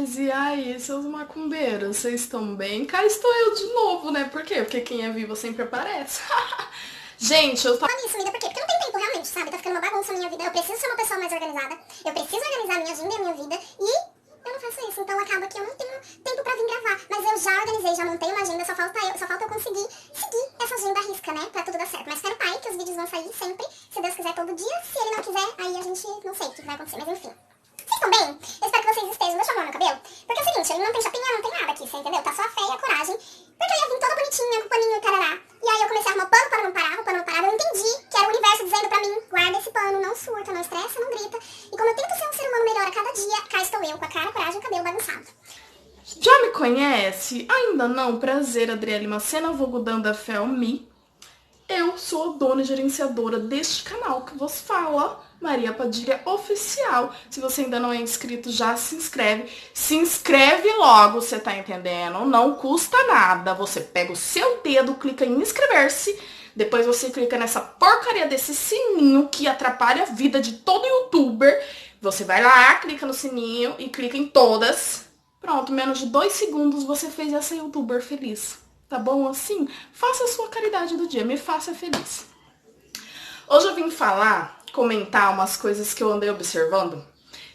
Paz, e aí, seus macumbeiros, vocês estão bem? Cá estou eu de novo, né? Por quê? Porque quem é vivo sempre aparece. Gente, eu tava... Falando isso, amiga, por quê? Porque eu não tenho tempo, realmente, sabe? Tá ficando uma bagunça a minha vida. Eu preciso ser uma pessoa mais organizada. Eu preciso organizar a minha agenda e a minha vida. E eu não faço isso. Então acaba que eu não tenho tempo pra vir gravar. Mas eu já organizei, já montei uma agenda. Só falta eu conseguir seguir essa agenda à risca, né? Pra tudo dar certo. Mas espero tá aí que os vídeos vão sair sempre. Se Deus quiser, todo dia. Se ele não quiser, aí a gente não sei o que vai acontecer. Mas enfim. Vocês estão bem? Eu espero que vocês estejam. Deixa eu arrumar meu cabelo. Porque é o seguinte, ele não tem chapinha, não tem nada aqui, você entendeu? Tá só a fé e a coragem. Porque eu ia vir toda bonitinha, com o paninho e tarará. E aí eu comecei a arrumar pano para não parar, o pano não parava. Eu entendi que era o universo dizendo pra mim, guarda esse pano, não surta, não estressa, não grita. E como eu tento ser um ser humano melhor a cada dia, cá estou eu, com a cara, a coragem e o cabelo bagunçado. Já me conhece? Ainda não? Prazer, Adriele Macena, vulgo Danda Felmi. Eu sou a dona e gerenciadora deste canal que vos fala, Maria Padilha Oficial. Se você ainda não é inscrito, já se inscreve. Se inscreve logo, você tá entendendo? Não custa nada. Você pega o seu dedo, clica em inscrever-se. Depois você clica nessa porcaria desse sininho que atrapalha a vida de todo youtuber. Você vai lá, clica no sininho e clica em todas. Pronto, menos de 2 segundos você fez essa youtuber feliz. Tá bom assim? Faça a sua caridade do dia, me faça feliz. Hoje eu vim comentar umas coisas que eu andei observando.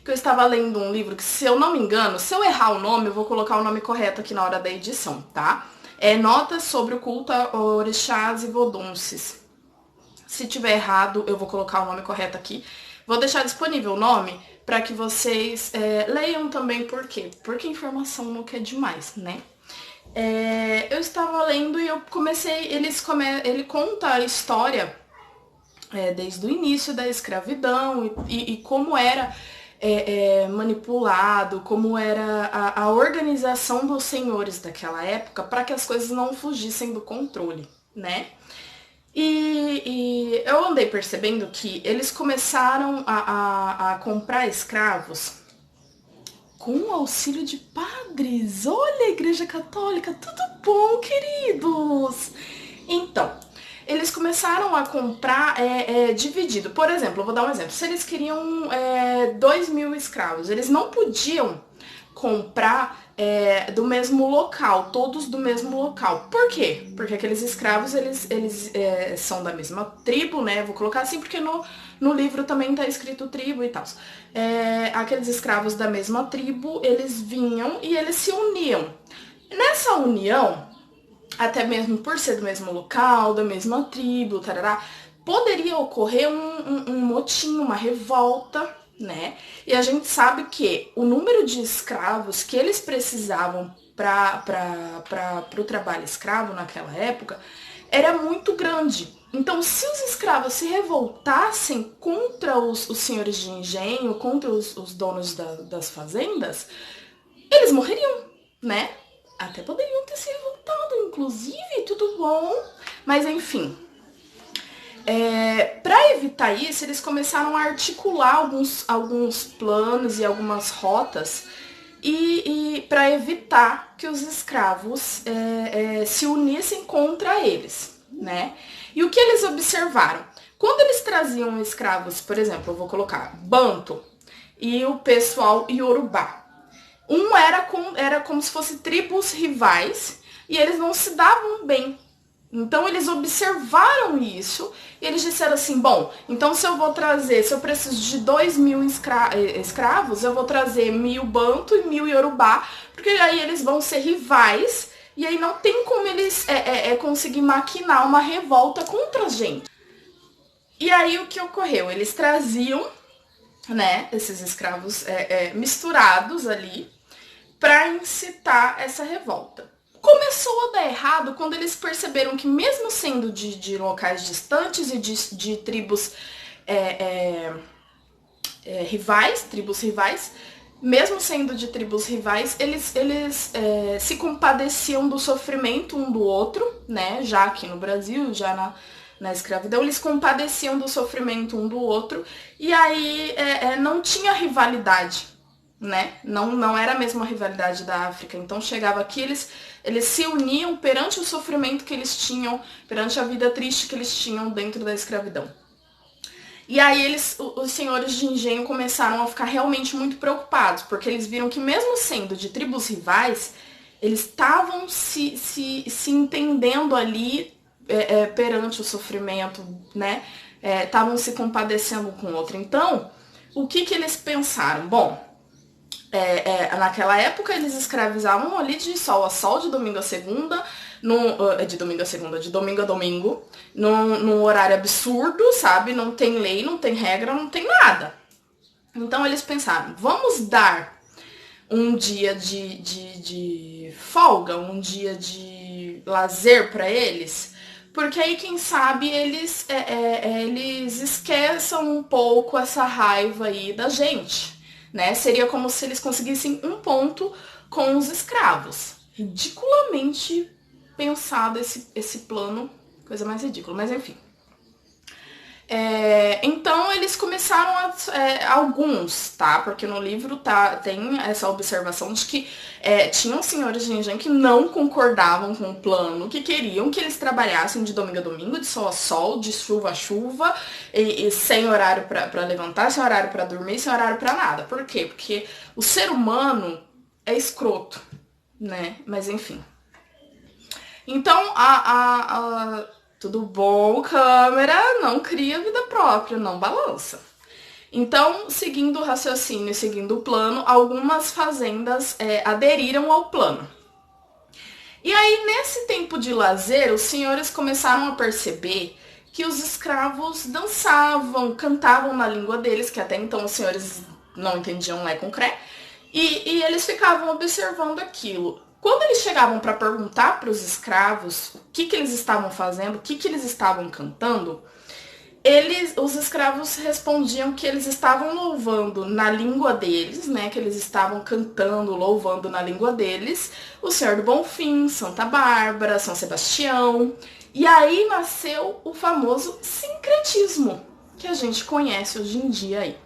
Que eu estava lendo um livro que, se eu não me engano, se eu errar o nome, eu vou colocar o nome correto aqui na hora da edição, tá? É Notas sobre o culto a orixás e vodunces. Se tiver errado, eu vou colocar o nome correto aqui. Vou deixar disponível o nome para que vocês leiam também, por quê? Porque informação nunca é demais, né? Eu estava lendo e eu comecei, ele conta a história desde o início da escravidão e como era manipulado, como era a organização dos senhores daquela época para que as coisas não fugissem do controle, né? E eu andei percebendo que eles começaram a comprar escravos com o auxílio de padres. Olha, Igreja Católica, tudo bom, queridos? Então, eles começaram a comprar dividido. Por exemplo, eu vou dar um exemplo. Se eles queriam 2.000 escravos, eles não podiam comprar do mesmo local, todos do mesmo local. Por quê? Porque aqueles escravos, eles são da mesma tribo, né? Vou colocar assim porque no livro também tá escrito tribo e tal. Aqueles escravos da mesma tribo, eles vinham e eles se uniam. Nessa união, até mesmo por ser do mesmo local, da mesma tribo, tarará, poderia ocorrer um motim, uma revolta, né? E a gente sabe que o número de escravos que eles precisavam para o trabalho escravo naquela época era muito grande. Então, se os escravos se revoltassem contra os senhores de engenho, contra os donos das fazendas, eles morreriam, né? Até poderiam ter se revoltado, inclusive, tudo bom. Mas, enfim, para evitar isso, eles começaram a articular alguns planos e algumas rotas e para evitar que os escravos se unissem contra eles, né? E o que eles observaram? Quando eles traziam escravos, por exemplo, eu vou colocar Banto e o pessoal Yorubá. Era como se fossem tribos rivais e eles não se davam bem. Então eles observaram isso e eles disseram assim, bom, então se eu preciso de 2.000 escravos, eu vou trazer 1.000 Banto e 1.000 Yorubá, porque aí eles vão ser rivais e aí não tem como eles conseguir maquinar uma revolta contra a gente. E aí o que ocorreu? Eles traziam, né, esses escravos misturados ali para incitar essa revolta. Começou a dar errado quando eles perceberam que, mesmo sendo de locais distantes e de tribos tribos rivais, mesmo sendo de tribos rivais, eles se compadeciam do sofrimento um do outro, né? Já aqui no Brasil, já na escravidão, eles compadeciam do sofrimento um do outro, e aí não tinha rivalidade, né? Não era a mesma rivalidade da África. Então chegava aqui, eles se uniam perante o sofrimento que eles tinham, perante a vida triste que eles tinham dentro da escravidão. E aí os senhores de engenho começaram a ficar realmente muito preocupados, porque eles viram que mesmo sendo de tribos rivais, eles estavam se entendendo ali perante o sofrimento, né? Estavam se compadecendo com o outro. Então, o que eles pensaram? Bom, naquela época eles escravizavam ali de sol a sol, de domingo a segunda, de domingo a domingo, num horário absurdo, sabe? Não tem lei, não tem regra, não tem nada. Então eles pensaram, vamos dar um dia de folga, um dia de lazer para eles, porque aí quem sabe eles esqueçam um pouco essa raiva aí da gente, né? Seria como se eles conseguissem um ponto com os escravos. Ridiculamente pensado esse plano, coisa mais ridícula, mas enfim. Então eles começaram alguns, tá? Porque no livro tem essa observação de que tinham senhores de engenho que não concordavam com o plano, que queriam que eles trabalhassem de domingo a domingo, de sol a sol, de chuva a chuva, e sem horário para levantar, sem horário para dormir, sem horário para nada. Por quê? Porque o ser humano é escroto, né? Mas enfim. Então, tudo bom, câmera? Não cria vida própria, não balança. Então, seguindo o raciocínio e seguindo o plano, algumas fazendas aderiram ao plano. E aí, nesse tempo de lazer, os senhores começaram a perceber que os escravos dançavam, cantavam na língua deles, que até então os senhores não entendiam Lé com Cré, e eles ficavam observando aquilo. Quando eles chegavam para perguntar para os escravos o que eles estavam fazendo, o que eles estavam cantando, os escravos respondiam que eles estavam louvando na língua deles, né? Que eles estavam cantando, louvando na língua deles, o Senhor do Bonfim, Santa Bárbara, São Sebastião. E aí nasceu o famoso sincretismo, que a gente conhece hoje em dia aí.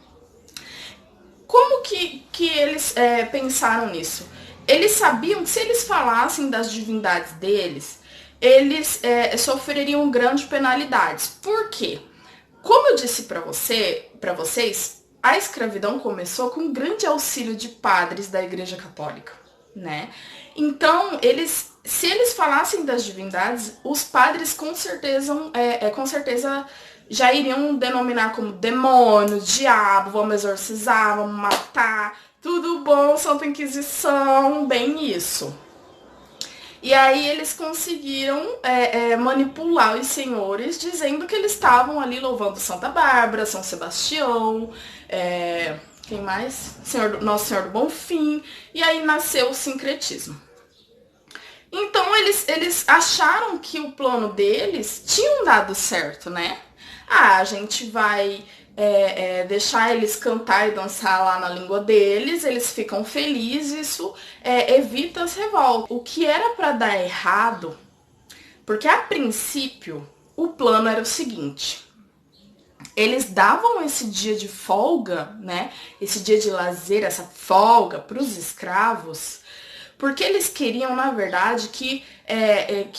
Como que eles pensaram nisso? Eles sabiam que se eles falassem das divindades deles, eles sofreriam grandes penalidades. Por quê? Como eu disse para vocês, a escravidão começou com um grande auxílio de padres da Igreja Católica, né? Então, se eles falassem das divindades, os padres com certeza já iriam denominar como demônio, diabo, vamos exorcizar, vamos matar. Tudo bom, Santa Inquisição, bem isso. E aí eles conseguiram manipular os senhores, dizendo que eles estavam ali louvando Santa Bárbara, São Sebastião, quem mais? Nosso Senhor do Bonfim. E aí nasceu o sincretismo. Então eles acharam que o plano deles tinha dado certo, né? A gente vai deixar eles cantar e dançar lá na língua deles, eles ficam felizes, isso evita as revoltas. O que era para dar errado, porque a princípio o plano era o seguinte: eles davam esse dia de folga, né? Esse dia de lazer, essa folga para os escravos, porque eles queriam, na verdade, que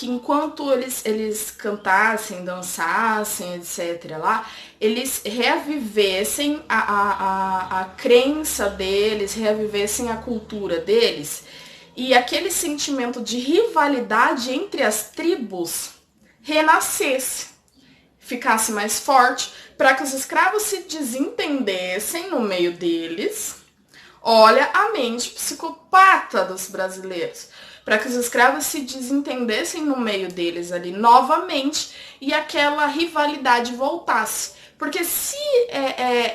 enquanto eles cantassem, dançassem, etc., lá, eles reavivessem a crença deles, reavivessem a cultura deles, e aquele sentimento de rivalidade entre as tribos renascesse, ficasse mais forte, para que os escravos se desentendessem no meio deles. Olha a mente psicopata dos brasileiros. Para que os escravos se desentendessem no meio deles ali novamente e aquela rivalidade voltasse. Porque se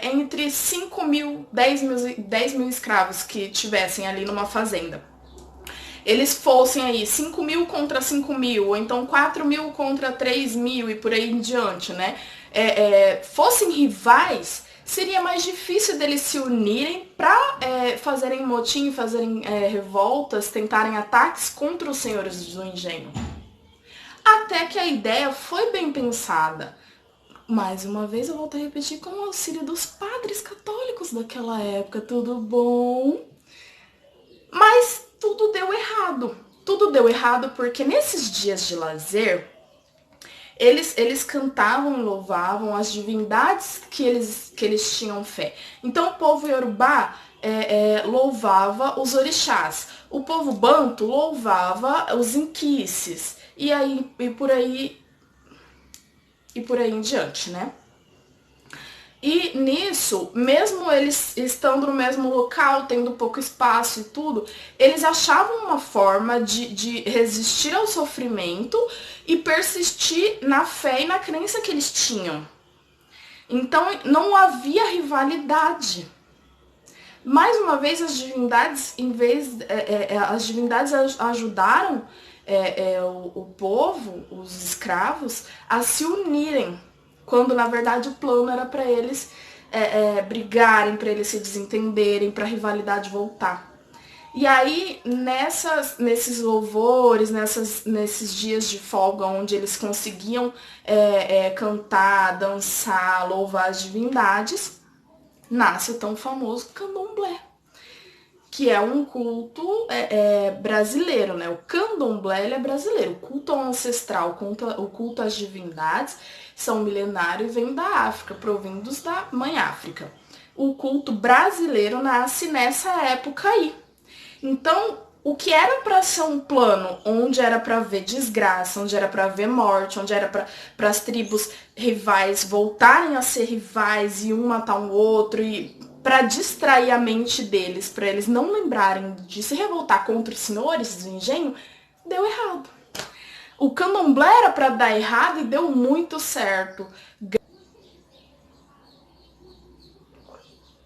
entre 5 mil, 10 mil escravos que tivessem ali numa fazenda, eles fossem aí 5 mil contra 5 mil, ou então 4 mil contra 3 mil e por aí em diante, né? Fossem rivais, seria mais difícil deles se unirem para fazerem motim, fazerem revoltas, tentarem ataques contra os senhores do engenho. Até que a ideia foi bem pensada. Mais uma vez eu volto a repetir, com o auxílio dos padres católicos daquela época, tudo bom? Mas tudo deu errado. Tudo deu errado porque nesses dias de lazer, eles cantavam e louvavam as divindades que eles tinham fé. Então o povo Yorubá louvava os orixás. O povo Banto louvava os inquices. E por aí em diante, né? E nisso, mesmo eles estando no mesmo local, tendo pouco espaço e tudo, eles achavam uma forma de resistir ao sofrimento e persistir na fé e na crença que eles tinham. Então não havia rivalidade. Mais uma vez, as divindades, as divindades ajudaram o povo, os escravos, a se unirem, quando na verdade o plano era para eles brigarem, para eles se desentenderem, para a rivalidade voltar. E aí, nesses louvores, nesses dias de folga, onde eles conseguiam cantar, dançar, louvar as divindades, nasce o tão famoso candomblé, que é um culto brasileiro, né? O candomblé ele é brasileiro. O culto ao ancestral, o culto às divindades são milenários e vêm da África, provindos da mãe África. O culto brasileiro nasce nessa época aí. Então, o que era para ser um plano onde era para ver desgraça, onde era para ver morte, onde era para as tribos rivais voltarem a ser rivais e um matar o outro, e para distrair a mente deles, para eles não lembrarem de se revoltar contra os senhores do engenho, deu errado. O candomblé era para dar errado e deu muito certo.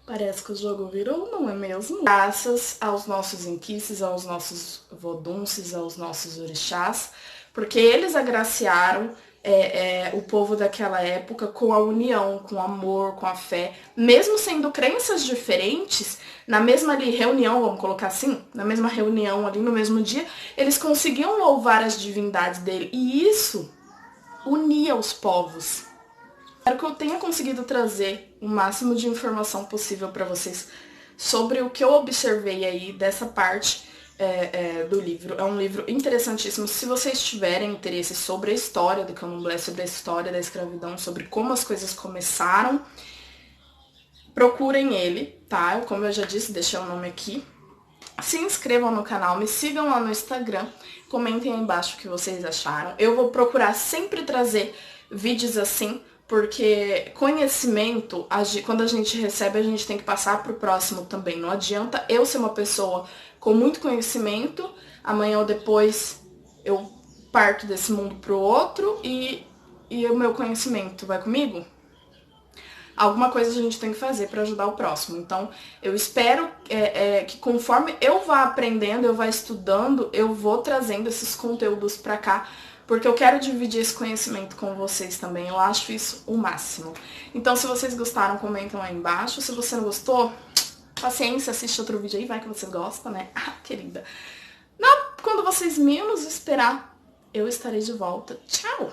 Parece que o jogo virou, não é mesmo? Graças aos nossos inquices, aos nossos vodunces, aos nossos orixás, porque eles agraciaram o povo daquela época com a união, com o amor, com a fé. Mesmo sendo crenças diferentes, na mesma reunião, vamos colocar assim, na mesma reunião ali, no mesmo dia, eles conseguiam louvar as divindades dele. E isso unia os povos. Espero que eu tenha conseguido trazer o máximo de informação possível para vocês sobre o que eu observei aí dessa parte do livro. É um livro interessantíssimo. Se vocês tiverem interesse sobre a história do candomblé, sobre a história da escravidão, sobre como as coisas começaram, procurem ele, tá? Como eu já disse, deixei o nome aqui. Se inscrevam no canal, me sigam lá no Instagram, comentem aí embaixo o que vocês acharam. Eu vou procurar sempre trazer vídeos assim, porque conhecimento, quando a gente recebe, a gente tem que passar pro próximo também. Não adianta eu ser uma pessoa com muito conhecimento, amanhã ou depois eu parto desse mundo pro outro e o meu conhecimento vai comigo? Alguma coisa a gente tem que fazer para ajudar o próximo. Então, eu espero que conforme eu vá aprendendo, eu vá estudando, eu vou trazendo esses conteúdos para cá, porque eu quero dividir esse conhecimento com vocês também. Eu acho isso o máximo. Então, se vocês gostaram, comentem lá embaixo. Se você não gostou, paciência, assiste outro vídeo aí, vai que você gosta, né? Ah, querida. Quando vocês menos esperar, eu estarei de volta. Tchau!